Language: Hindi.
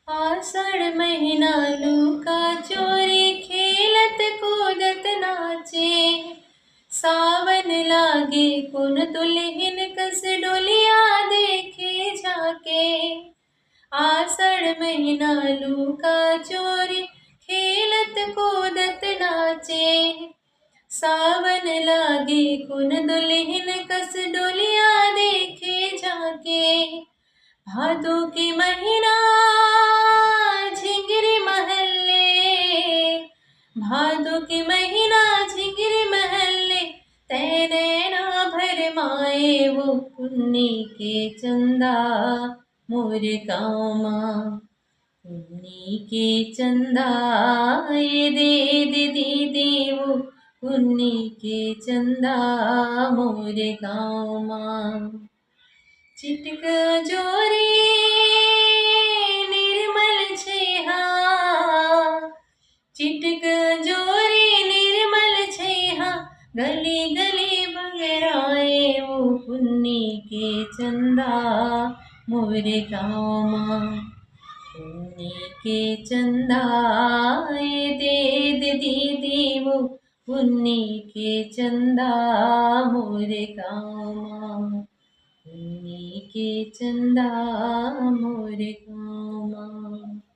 आषाढ़ महीना लूका चोरी खेलत कूदत नाचे। सावन लागे कुन दुल्हन कस डोलिया देखे जाके। आषाढ़ महीना लूका चोरी खेलत कूदत नाचे। सावन लागे कुन दुल्हन कस डोलिया देखे जाके। भादो की महीना झिंगरी महल्ले, भादो की महीना झिंगरी महल्ले। तै नैना भर माए वो पुन्नी के चंदा मोर गाँव माँ। पुन्नी के चंदा ये दे दीदी वो पुन्नी के चंदा मोर गाँव माँ। चिटक जोरी निर्मल छेहा, चिटक जोरी निर्मल छेहा। गली गली बगराए वो पुन्नी के चंदा मोर गाँव माँ। पुन्नी के चंदा ये दे दीदी वो पुन्नी के चंदा मोर गाँव माँ। पुन्नी के चंदा मोर गाँव माँ।